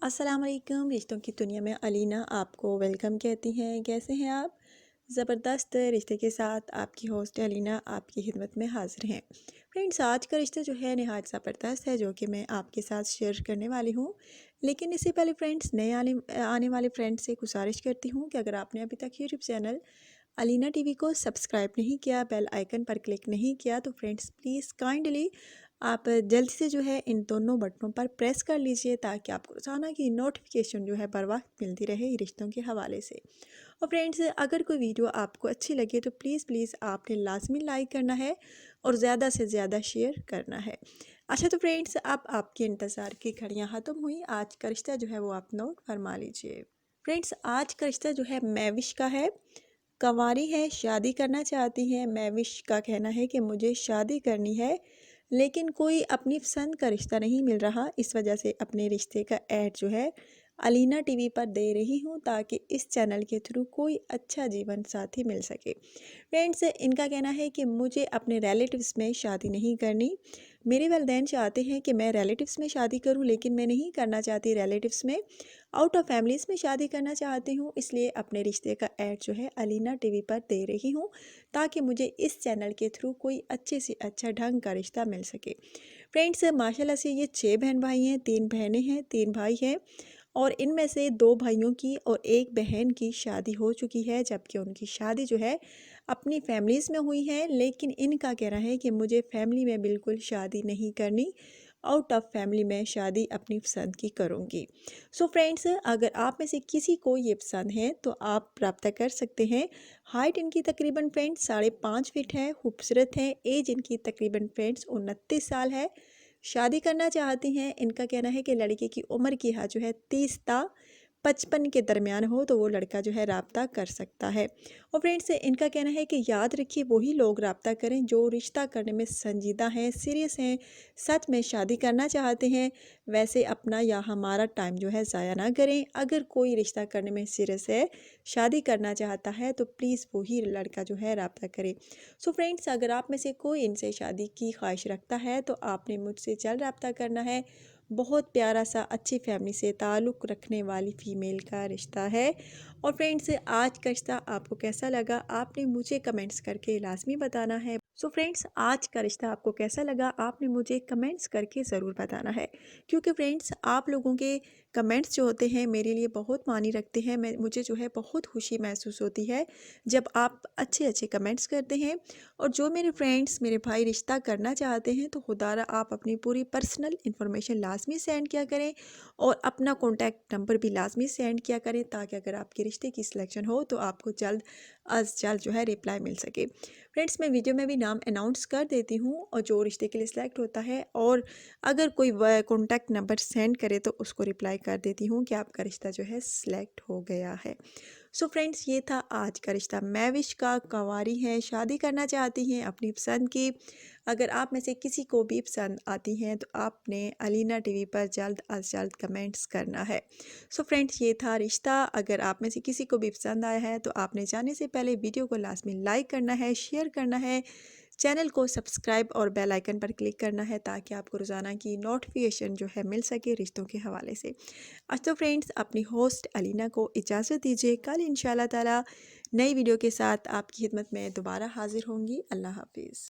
अस्सलाम वालेकुम। रिश्तों की दुनिया में अलीना आपको वेलकम कहती हैं। कैसे हैं आप? ज़बरदस्त रिश्ते के साथ आपकी होस्ट अलीना आपकी खिदमत में हाज़िर हैं। फ्रेंड्स, आज का रिश्ता जो है नहायत ज़बरदस्त है, जो कि मैं आपके साथ शेयर करने वाली हूँ। लेकिन इससे पहले फ्रेंड्स, नए आने आने वाले फ्रेंड्स से गुजारिश करती हूँ कि अगर आपने अभी तक यूट्यूब चैनल अलीना टीवी को सब्सक्राइब नहीं किया, बेल आइकन पर क्लिक नहीं किया, तो फ्रेंड्स प्लीज़ काइंडली आप जल्द से जो है इन दोनों बटनों पर प्रेस कर लीजिए, ताकि आपको रोज़ाना की नोटिफिकेशन जो है बर वक्त मिलती रहे रिश्तों के हवाले से। और फ्रेंड्स, अगर कोई वीडियो आपको अच्छी लगे तो प्लीज़ आपने लाजमी लाइक करना है और ज़्यादा से ज़्यादा शेयर करना है। अच्छा, तो फ्रेंड्स, अब आपके इंतज़ार की घड़ियाँ ख़त्म हुई। आज का रिश्ता जो है वो आप नोट फरमा लीजिए। फ्रेंड्स, आज का रिश्ता जो है मैविश का है। कंवारी है, शादी करना चाहती है। मैविश का कहना है कि मुझे शादी करनी है, लेकिन कोई अपनी पसंद का रिश्ता नहीं मिल रहा। इस वजह से अपने रिश्ते का ऐड जो है अलीना टीवी पर दे रही हूँ, ताकि इस चैनल के थ्रू कोई अच्छा जीवन साथी मिल सके। फ्रेंड्स, इनका कहना है कि मुझे अपने रिलेटिव्स में शादी नहीं करनी। मेरे वालिदैन चाहते हैं कि मैं रिलेटिव्स में शादी करूं, लेकिन मैं नहीं करना चाहती रिलेटिव्स में, आउट ऑफ फैमिलीज़ में शादी करना चाहती हूं। इसलिए अपने रिश्ते का ऐड जो है अलीना टीवी पर दे रही हूं, ताकि मुझे इस चैनल के थ्रू कोई अच्छे से अच्छा ढंग का रिश्ता मिल सके। फ्रेंड्स, माशाल्लाह से ये 6 बहन भाई हैं, 3 बहनें हैं, 3 भाई हैं। और इनमें से 2 भाइयों की और 1 बहन की शादी हो चुकी है, जबकि उनकी शादी जो है अपनी फैमिलीज़ में हुई है। लेकिन इनका कहना है कि मुझे फैमिली में बिल्कुल शादी नहीं करनी, आउट ऑफ फैमिली में शादी अपनी पसंद की करूँगी। सो फ्रेंड्स, अगर आप में से किसी को ये पसंद है तो आप रब्ता कर सकते हैं। हाइट इनकी तकरीबन फ्रेंड्स 5.5 फीट है, खूबसूरत है। एज इनकी तकरीबन फ्रेंड्स 29 साल है। शादी करना चाहती हैं। इनका कहना है कि लड़के की उम्र की जो है 30 ता 55 के दरमियान हो, तो वो लड़का जो है रब्ता कर सकता है। और फ्रेंड्स, इनका कहना है कि याद रखिए वही लोग रब्ता करें जो रिश्ता करने में संजीदा हैं, सीरियस हैं, सच में शादी करना चाहते हैं। वैसे अपना या हमारा टाइम जो है ज़ाया ना करें। अगर कोई रिश्ता करने में सीरियस है, शादी करना चाहता है, तो प्लीज़ वही लड़का जो है रब्ता करे। सो फ्रेंड्स, अगर आप में से कोई इनसे शादी की ख्वाहिश रखता है तो आपने मुझसे जल्द रब्ता करना है। बहुत प्यारा सा अच्छी फैमिली से ताल्लुक़ रखने वाली फ़ीमेल का रिश्ता है। और फ्रेंड्स, आज का रिश्ता आपको कैसा लगा आपने मुझे कमेंट्स करके लाजमी बताना है। सो फ्रेंड्स, आज का रिश्ता आपको कैसा लगा आपने मुझे कमेंट्स करके ज़रूर बताना है, क्योंकि फ्रेंड्स आप लोगों के कमेंट्स जो होते हैं मेरे लिए बहुत मानी रखते हैं। मुझे जो है बहुत खुशी महसूस होती है जब आप अच्छे अच्छे कमेंट्स करते हैं। और जो मेरे फ्रेंड्स मेरे भाई रिश्ता करना चाहते हैं, तो खुदारा आप अपनी पूरी पर्सनल इन्फॉर्मेशन लाजमी सेंड किया करें और अपना कॉन्टैक्ट नंबर भी लाजमी सेंड किया करें, ताकि अगर आपके रिश्ते की सिलेक्शन हो तो आपको जल्द अज जल्द जो है रिप्लाई मिल सके। फ्रेंड्स, मैं वीडियो में भी नाम अनाउंस कर देती हूँ, और जो रिश्ते के लिए सिलेक्ट होता है और अगर कोई कॉन्टैक्ट नंबर सेंड करे तो उसको रिप्लाई कर देती हूँ कि आपका रिश्ता जो है सिलेक्ट हो गया है। सो फ्रेंड्स, ये था आज का रिश्ता मैविश का। कंवारी है, शादी करना चाहती हैं अपनी पसंद की। अगर आप में से किसी को भी पसंद आती हैं तो आपने अलीना टीवी पर जल्द अज जल्द कमेंट्स करना है। सो फ्रेंड्स, ये था रिश्ता। अगर आप में से किसी को भी पसंद आया है तो आपने जाने से पहले वीडियो को लाजमी लाइक करना है, शेयर करना है, चैनल को सब्सक्राइब और बेल आइकन पर क्लिक करना है, ताकि आपको रोज़ाना की नोटिफिकेशन जो है मिल सके रिश्तों के हवाले से। आज तो फ्रेंड्स, अपनी होस्ट अलीना को इजाज़त दीजिए। कल इंशाल्लाह ताला नई वीडियो के साथ आपकी खिदमत में दोबारा हाजिर होंगी। अल्लाह हाफिज़।